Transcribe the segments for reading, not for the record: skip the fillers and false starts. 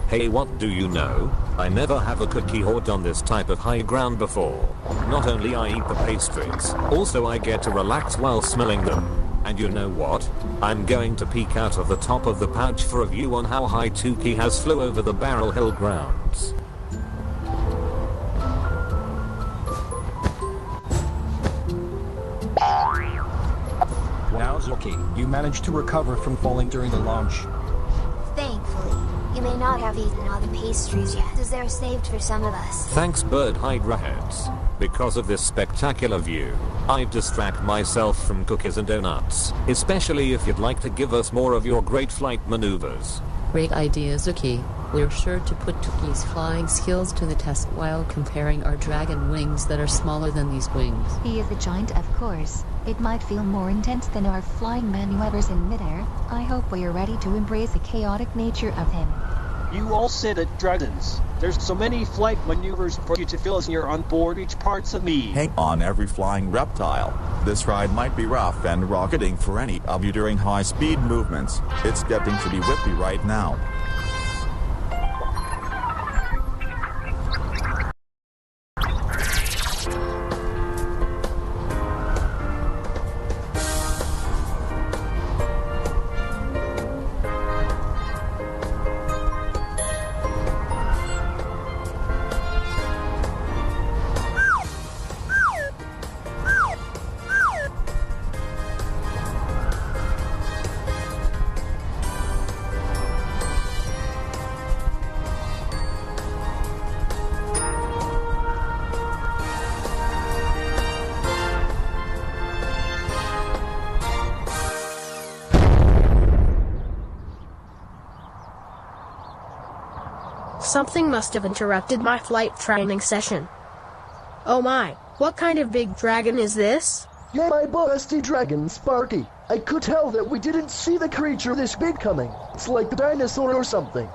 Hey, what do you know? I never have a cookie hoard on this type of high ground before. Not only I eat the pastries, also I get to relax while smelling them. And you know what? I'm going to peek out of the top of the pouch for a view on how high Tuki has flew over the Barrel Hill grounds. Wow, Zookie, you managed to recover from falling during the launch. Thankfully. You may not have eaten all the pastries yet, as they're saved for some of us. Thanks, bird hydra heads. Because of this spectacular view, I'd distract myself from cookies and donuts, especially if you'd like to give us more of your great flight maneuvers. Great idea, Zookie. We're sure to put Tuki's flying skills to the test while comparing our dragon wings that are smaller than these wings. He is a giant, of course. It might feel more intense than our flying maneuvers in midair. I hope we are ready to embrace the chaotic nature of him. You all sit at dragons. There's so many flight maneuvers for you to feel as you're on board each parts of me. Hang on, every flying reptile. This ride might be rough and rocketing for any of you during high-speed movements. It's getting to be whippy right now. Something must have interrupted my flight training session. Oh my, what kind of big dragon is this? You're my busty dragon, Sparky. I could tell that we didn't see the creature this big coming. It's like the dinosaur or something.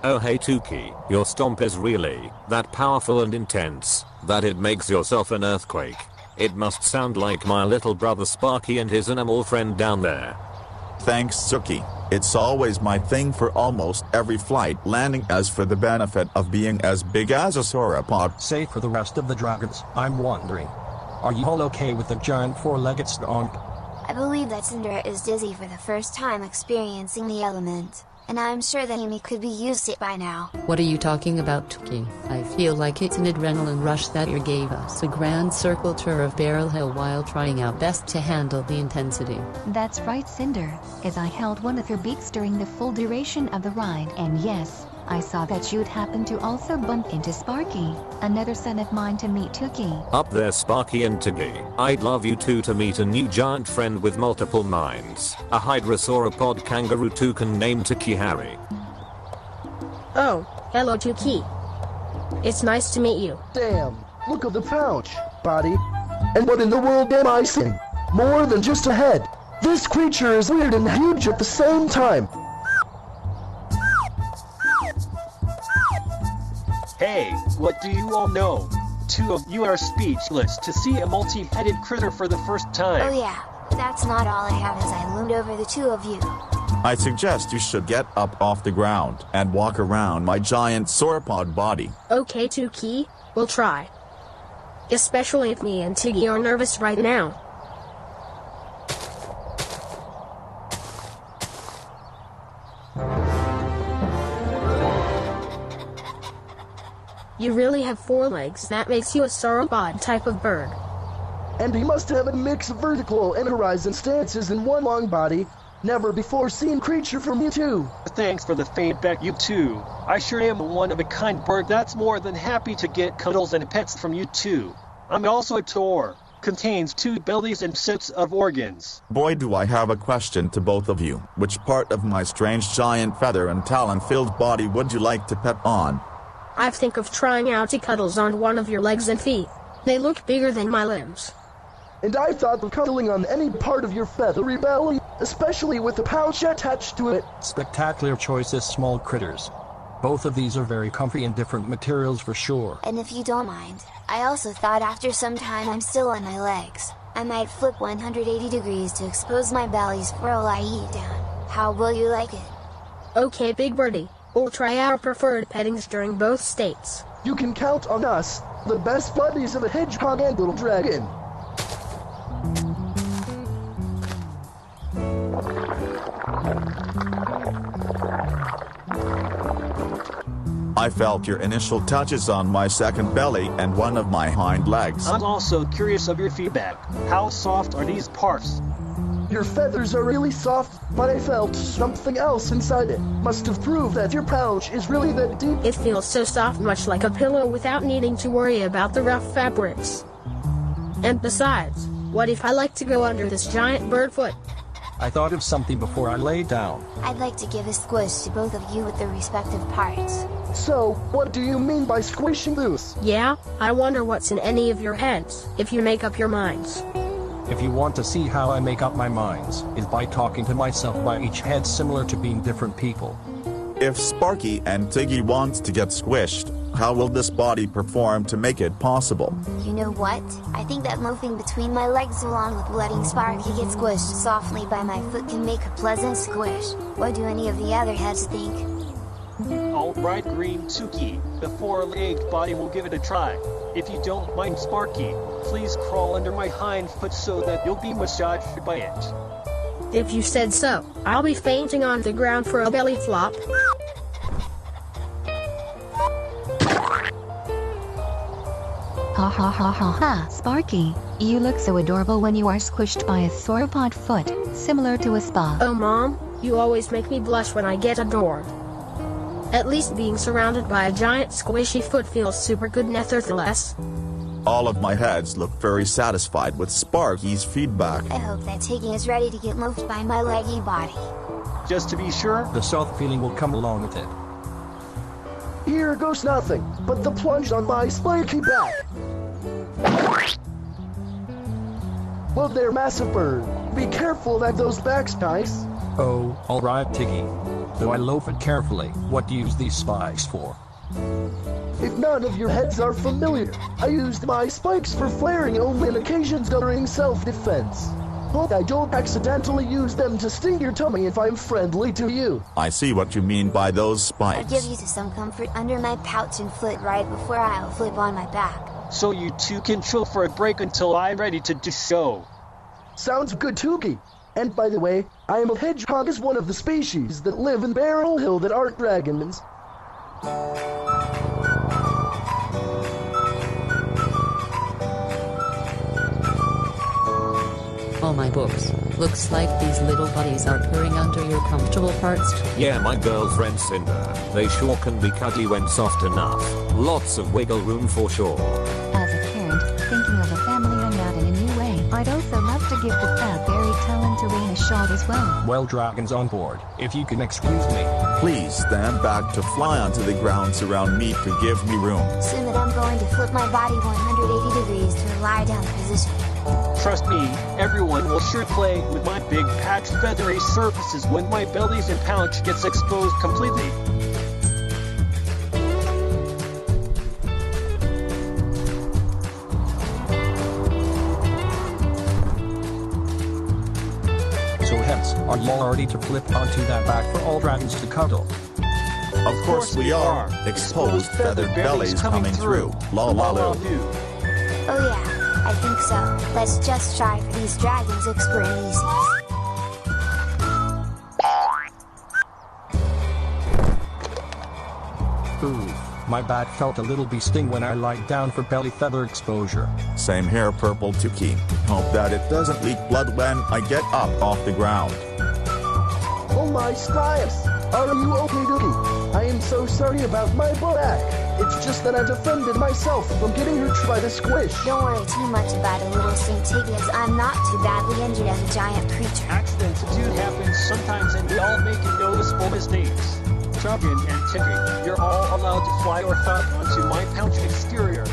Oh hey Tuki, your stomp is really that powerful and intense that it makes yourself an earthquake. It must sound like my little brother Sparky and his animal friend down there. Thanks, Zookie. It's always my thing for almost every flight landing as for the benefit of being as big as a sauropod. Say for the rest of the dragons, I'm wondering. Are you all okay with the giant four-legged stomp? I believe that Cinder is dizzy for the first time experiencing the element. And I'm sure that Emmy could be used to it by now. What are you talking about, Tuki? I feel like it's an adrenaline rush that you gave us a grand circle tour of Barrel Hill while trying our best to handle the intensity. That's right, Cinder, as I held one of your beaks during the full duration of the ride. And yes, I saw that you'd happen to also bump into Sparky, another son of mine, to meet Tuki. Up there, Sparky and Tiggy. I'd love you two to meet a new giant friend with multiple minds. A Hydra Sauropod kangaroo toucan named Tuki-Harry. Oh, hello Tuki. It's nice to meet you. Damn, look at the pouch, buddy. And what in the world am I seeing? More than just a head. This creature is weird and huge at the same time. Hey, what do you all know? Two of you are speechless to see a multi-headed critter for the first time. Oh yeah, that's not all I have as I loomed over the two of you. I suggest you should get up off the ground and walk around my giant sauropod body. Okay Tuki, we'll try. Especially if me and Tiggy are nervous right now. You really have 4 legs. That makes you a sauropod type of bird. And he must have a mix of vertical and horizon stances in one long body. Never before seen creature from you two. Thanks for the feedback, you two. I sure am a one-of-a-kind bird that's more than happy to get cuddles and pets from you two. I'm also a tour. Contains 2 bellies and sets of organs. Boy, do I have a question to both of you. Which part of my strange giant feather and talon-filled body would you like to pet on? I think of trying out to cuddles on one of your legs and feet. They look bigger than my limbs. And I thought of cuddling on any part of your feathery belly, especially with the pouch attached to it. Spectacular choices, small critters. Both of these are very comfy and different materials for sure. And if you don't mind, I also thought after some time I'm still on my legs, I might flip 180 degrees to expose my belly's while I eat down. How will you like it? Okay, Big Birdie. We'll try our preferred pettings during both states. You can count on us, the best buddies of a hedgehog and little dragon. I felt your initial touches on my second belly and one of my hind legs. I'm also curious of your feedback. How soft are these parts? Your feathers are really soft, but I felt something else inside it. Must have proved that your pouch is really that deep. It feels so soft, much like a pillow, without needing to worry about the rough fabrics. And besides, what if I like to go under this giant bird foot? I thought of something before I lay down. I'd like to give a squish to both of you with the respective parts. So, what do you mean by squishing those? Yeah, I wonder what's in any of your heads, if you make up your minds. If you want to see how I make up my minds, is by talking to myself by each head, similar to being different people. If Sparky and Tiggy wants to get squished, how will this body perform to make it possible? You know what? I think that moving between my legs along with letting Sparky get squished softly by my foot can make a pleasant squish. What do any of the other heads think? Alright, Green Tuki, the four-legged body will give it a try. If you don't mind, Sparky, please crawl under my hind foot so that you'll be massaged by it. If you said so, I'll be fainting on the ground for a belly flop. Ha ha ha ha ha. Sparky, you look so adorable when you are squished by a sauropod foot, similar to a spa. Oh Mom, you always make me blush when I get adored. At least being surrounded by a giant squishy foot feels super good nevertheless. All of my heads look very satisfied with Sparky's feedback. I hope that Tiggy is ready to get moved by my leggy body. Just to be sure, The soft feeling will come along with it. Here goes nothing but the plunge on my spiky back. Well, there, massive bird. Be careful that those backs nice. Oh, alright Tiggy. Though I loaf it carefully, what do you use these spikes for? If none of your heads are familiar, I used my spikes for flaring only on occasions during self-defense. Hope I don't accidentally use them to sting your tummy if I'm friendly to you. I see what you mean by those I'll give spikes. you some comfort under my pouch and foot right before I'll flip on my back. so you two can chill for a break until I'm ready to do so. Sounds good, Tuki. And by the way, I am a hedgehog as one of the species that live in Barrel Hill that aren't dragons. Oh my books, looks like these little buddies are purring under your comfortable parts. Yeah, my girlfriend Cinder. They sure can be cuddly when soft enough. Lots of wiggle room for sure. As a parent, thinking of a family hangout in a new way, I'd also love to give the fat berry talent to Rain a shot as well. Well, dragons on board, if you can excuse me. Please stand back to fly onto the ground around me to give me room. Soon that I'm going to flip my body 180 degrees to a lie down position. Trust me, everyone will sure play with my big patch feathery surfaces when my bellies and pouch gets exposed completely. So heads, are you all ready to flip onto that back for all dragons to cuddle? Of course we are. Exposed feathered bellies coming through. Lol. Oh yeah, I think so. Let's just try for these dragons experiences. Ooh, my back felt a little bee sting when I lied down for belly feather exposure. Same here, Purple Tuki. Hope that it doesn't leak blood when I get up off the ground. Oh my stripes! Are you okay, Dookie? I am so sorry about my back. It's just that I defended myself from getting hurt by the squish. Don't worry too much about a little St. Tiggy, as I'm not too badly injured as a giant creature. Accidents do happen sometimes, and we all make noticeable mistakes. Dragon and Tiggy, you're all allowed to fly or hop onto my pouch exterior.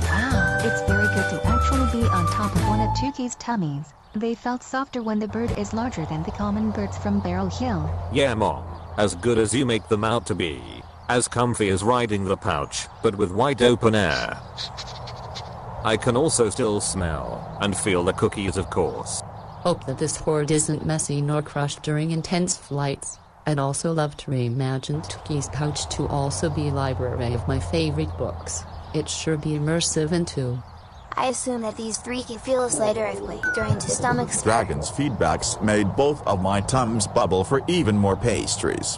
Wow, it's very good to actually be on top of one of Tuki's tummies. They felt softer when the bird is larger than the common birds from Barrel Hill. Yeah, Mom. As good as you make them out to be. As comfy as riding the pouch, but with wide open air. I can also still smell and feel the cookies, of course. Hope that this hoard isn't messy nor crushed during intense flights. I'd also love to reimagine Tuki's pouch to also be a library of my favorite books. It sure be immersive and too. I assume that these three can feel a slight earthquake during the stomach's... Dragon's feedbacks made both of my tums bubble for even more pastries.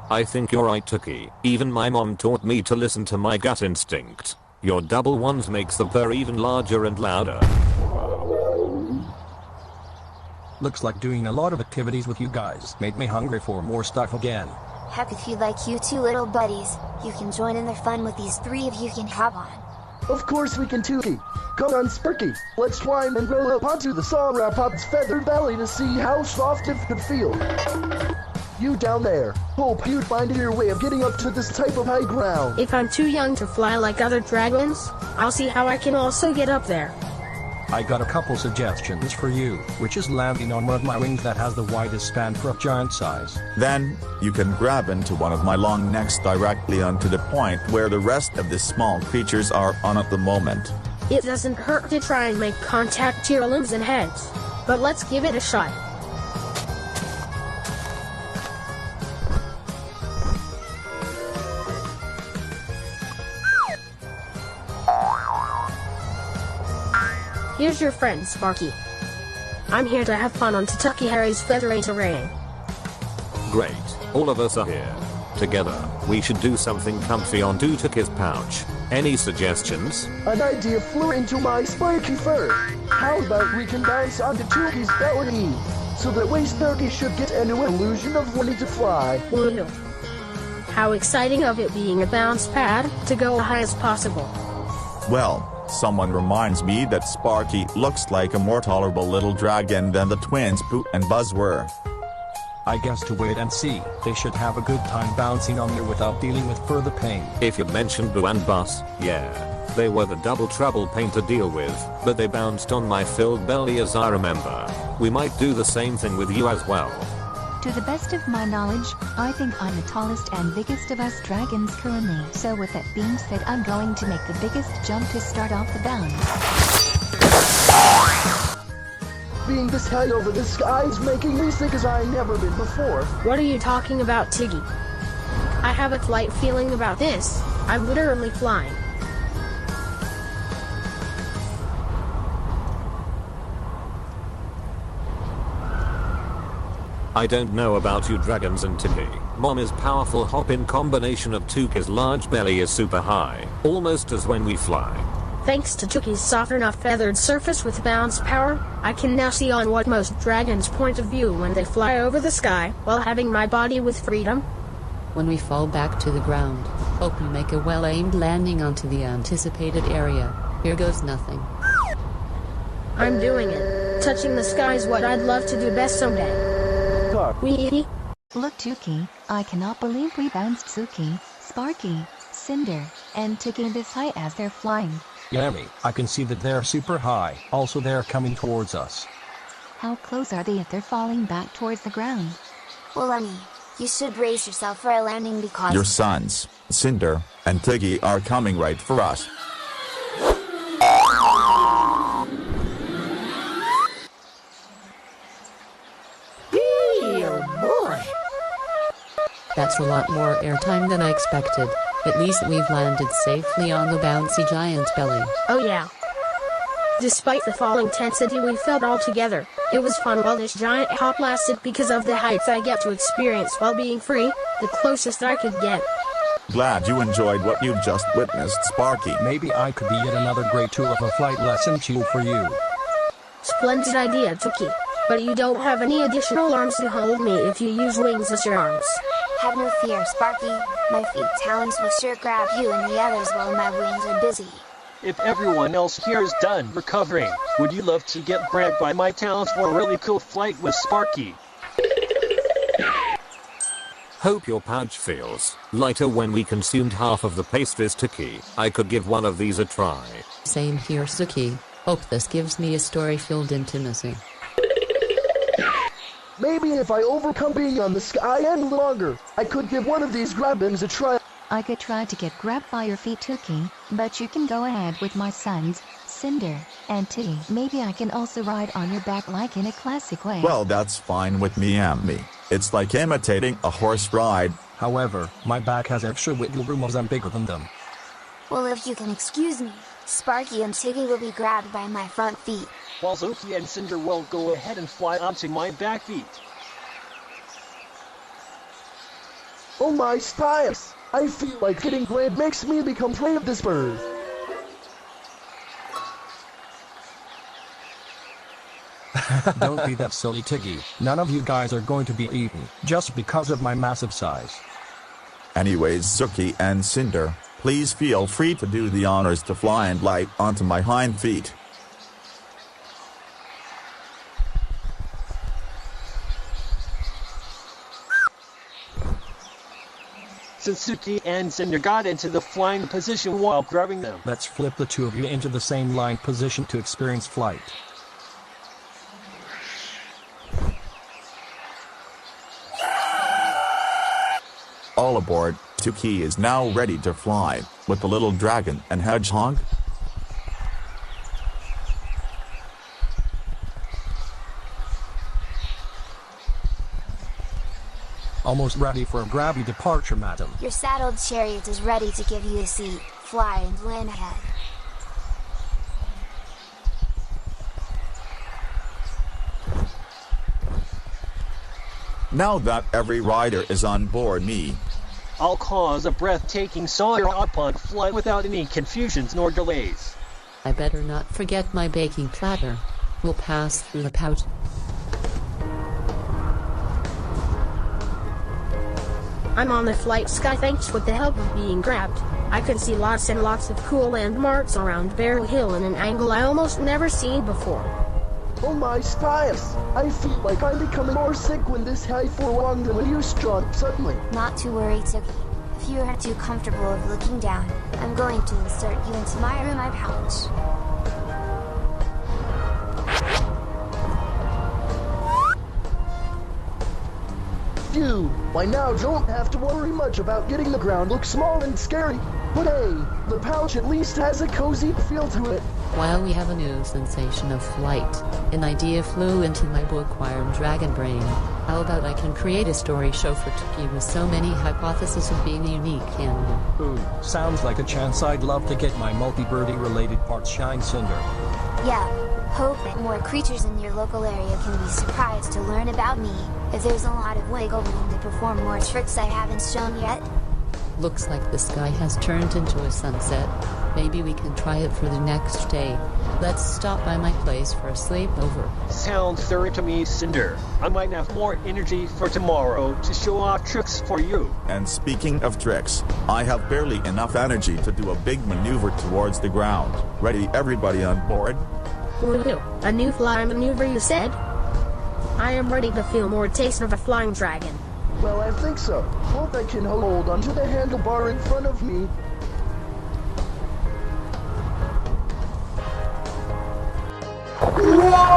I think you're right, Tuki. Even my mom taught me to listen to my gut instinct. Your double ones makes the purr even larger and louder. Looks like doing a lot of activities with you guys made me hungry for more stuff again. Heck, if you'd like you two little buddies, you can join in their fun with these three of you can hop on. Of course we can, Tuki. Come on, Sparky. Let's climb and roll up onto the Sauropod's feathered belly to see how soft it could feel. You down there, hope you'd find your way of getting up to this type of high ground. If I'm too young to fly like other dragons, I'll see how I can also get up there. I got a couple suggestions for you, which is landing on one of my wings that has the widest span for a giant size. Then, you can grab into one of my long necks directly onto the point where the rest of the small creatures are on at the moment. It doesn't hurt to try and make contact to your limbs and heads. But let's give it a shot. Here's your friend, Sparky. I'm here to have fun on Tuki-Harry's feathery terrain. Great, all of us are here. Together, we should do something comfy on Tuki's pouch. Any suggestions? An idea flew into my spiky fur. How about we can bounce onto Tuki's belly, so that way Sparky should get an illusion of wanting to fly. Woo! How exciting of it being a bounce pad to go high as possible. Well, someone reminds me that Sparky looks like a more tolerable little dragon than the twins Boot and Buzz were. I guess to wait and see. They should have a good time bouncing on there without dealing with further pain. If you mentioned Boo and Buzz, yeah. They were the double trouble pain to deal with, but they bounced on my filled belly as I remember. We might do the same thing with you as well. To the best of my knowledge, I think I'm the tallest and biggest of us dragons currently. So with that being said, I'm going to make the biggest jump to start off the bound. Being this high over the sky is making me sick as I've never been before. What are you talking about, Tiggy? I have a slight feeling about this. I'm literally flying. I don't know about you dragons and Tuki. Mommy's powerful hop in combination of Tuki's large belly is super high, almost as when we fly. Thanks to Tuki's soft enough feathered surface with bounce power, I can now see on what most dragons' point of view when they fly over the sky, while having my body with freedom. When we fall back to the ground, hope you make a well-aimed landing onto the anticipated area. Here goes nothing. I'm doing it. Touching the sky is what I'd love to do best someday. Wee. Look, Tuki, I cannot believe we bounced Zookie, Sparky, Cinder, and Tiggy this high as they're flying. Emmy, I can see that they're super high. Also, they're coming towards us. How close are they if they're falling back towards the ground? Well, Emmy, you should brace yourself for a landing because... Your sons, Cinder and Tiggy, are coming right for us. That's a lot more airtime than I expected. At least we've landed safely on the bouncy giant belly. Oh yeah. Despite the fall intensity we felt all together, it was fun while this giant hop lasted because of the heights I get to experience while being free, the closest I could get. Glad you enjoyed what you just witnessed, Sparky. Maybe I could be yet another great tool of a flight lesson tool for you. Splendid idea, Tuki. But you don't have any additional arms to hold me if you use wings as your arms. Have no fear, Sparky. My feet talons will sure grab you and the others while my wings are busy. If everyone else here is done recovering, would you love to get grabbed by my talons for a really cool flight with Sparky? Hope your pouch feels lighter when we consumed half of the pastries, Tuki. I could give one of these a try. Same here, Zookie. Hope this gives me a story-filled intimacy. Maybe if I overcome being on the sky and longer, I could give one of these grabbings a try. I could try to get grabbed by your feet, Tuki, but you can go ahead with my sons, Cinder, and Tiggy. Maybe I can also ride on your back like in a classic way. Well, that's fine with me, Emmy. It's like imitating a horse ride. However, my back has extra wiggle room as I'm bigger than them. Well, if you can excuse me, Sparky and Tiggy will be grabbed by my front feet, while Zookie and Cinder will go ahead and fly onto my back feet. Oh my spikes! I feel like getting grand makes me become afraid of this bird. Don't be that silly, Tiggy. None of you guys are going to be eaten, just because of my massive size. Anyways, Zookie and Cinder, please feel free to do the honors to fly and light onto my hind feet. Since Zookie and Cinder got into the flying position while grabbing them, Let's flip the two of you into the same line position to experience flight. All aboard, Tuki is now ready to fly, with the little dragon and hedgehog. Almost ready for a grabby departure, madam. Your saddled chariot is ready to give you a seat. Fly and land ahead. Now that every rider is on board me, I'll cause a breathtaking Sauropod flight without any confusions nor delays. I better not forget my baking platter. We'll pass through the pouch. I'm on the flight sky thanks with the help of being grabbed. I can see lots and lots of cool landmarks around Barrel Hill in an angle I almost never seen before. Oh my spikes! I feel like I'm becoming more sick when this high for long than when you struck suddenly. Not to worry, Tuki. If you are too comfortable of looking down, I'm going to insert you into my pouch. Phew! By now don't have to worry much about getting the ground look small and scary. But hey, the pouch at least has a cozy feel to it. While we have a new sensation of flight, an idea flew into my bookworm dragon brain. How about I can create a story show for Tuki with so many hypotheses of being a unique animal? Ooh, sounds like a chance I'd love to get my multi-birdie related parts shine, Cinder. Yeah, hope that more creatures in your local area can be surprised to learn about me. If there's a lot of wiggle room to perform more tricks I haven't shown yet. Looks like the sky has turned into a sunset. Maybe we can try it for the next day. Let's stop by my place for a sleepover. Sounds thorough to me, Cinder. I might have more energy for tomorrow to show off tricks for you. and speaking of tricks, I have barely enough energy to do a big maneuver towards the ground. Ready, everybody on board? Woohoo! A new flying maneuver, you said? I am ready to feel more taste of a flying dragon. Well, I think so. Hope I can hold onto the handlebar in front of me. Whoa!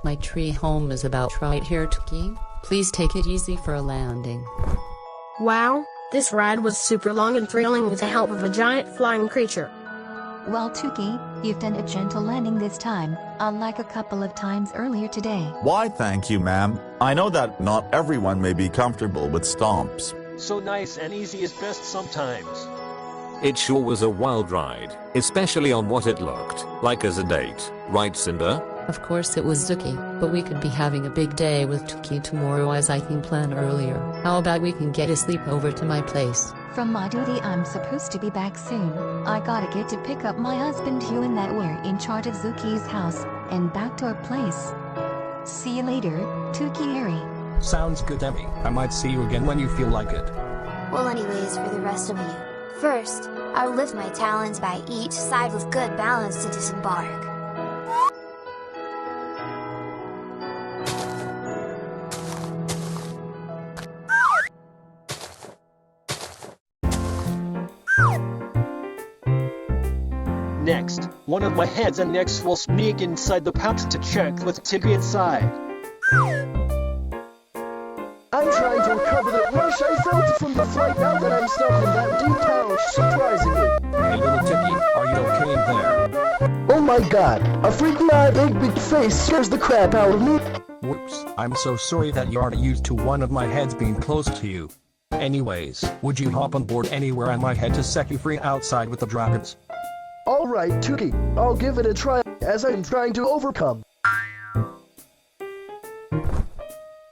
My tree home is about right here, Tuki. Please take it easy for a landing. Wow, this ride was super long and thrilling with the help of a giant flying creature. Well, Tuki, you've done a gentle landing this time, unlike a couple of times earlier today. Why, thank you, ma'am. I know that not everyone may be comfortable with stomps. So nice and easy is best sometimes. It sure was a wild ride, especially on what it looked like as a date, right, Cinder? Of course it was Zookie, but we could be having a big day with Tuki tomorrow as I can plan earlier. How about we can get a sleepover to my place? From my duty, I'm supposed to be back soon. I gotta get to pick up my husband Hugh and that we're in charge of Zookie's house, and back to our place. See you later, Tuki-Harry. Sounds good, Emmy. I might see you again when you feel like it. Well, anyways, for the rest of you. First, I'll lift my talons by each side with good balance to disembark. Next, one of my heads and necks will sneak inside the pouch to check with Tiggy inside. I'm trying to recover the rush I felt from the flight now that I'm stuck in that deep couch, surprisingly. Hey little Tiggy, are you okay in there? Oh my god, a freaky eye big face scares the crap out of me. Whoops, I'm so sorry that you aren't used to one of my heads being close to you. Anyways, would you hop on board anywhere on my head to set you free outside with the dragons? Alright, Tuki, I'll give it a try, as I'm trying to overcome.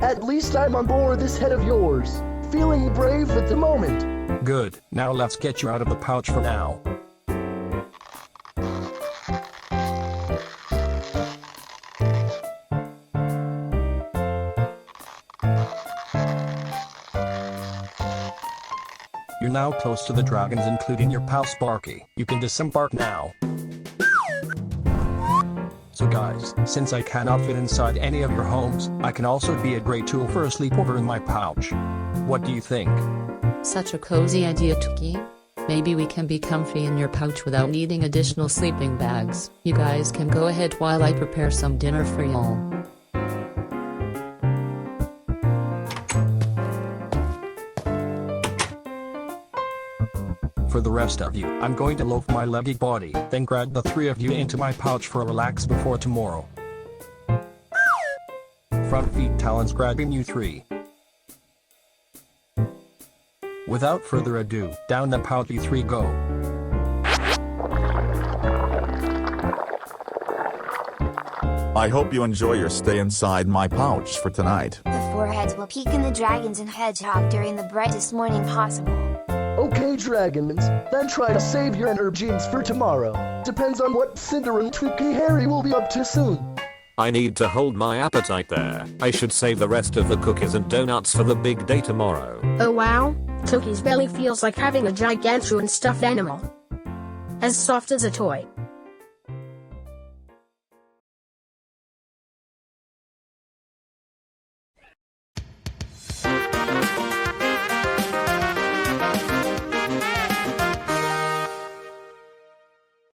At least I'm on board this head of yours. Feeling brave at the moment. Good, now let's get you out of the pouch for now. You're now close to the dragons, including your pal Sparky. You can disembark now. So guys, since I cannot fit inside any of your homes, I can also be a great tool for a sleepover in my pouch. What do you think? Such a cozy idea, Tuki. Maybe we can be comfy in your pouch without needing additional sleeping bags. You guys can go ahead while I prepare some dinner for y'all. For the rest of you, I'm going to loaf my leggy body, then grab the three of you into my pouch for a relax before tomorrow. Front feet talons grabbing you three. Without further ado, down the pouch you three go. I hope you enjoy your stay inside my pouch for tonight. The four heads will peek in the dragons and hedgehog during the brightest morning possible. Okay, dragons, then try to save your energies for tomorrow. Depends on what Cinder and Tuki-Harry will be up to soon. I need to hold my appetite there. I should save the rest of the cookies and donuts for the big day tomorrow. Oh wow, Tuki's belly feels like having a gigantuan stuffed animal. As soft as a toy.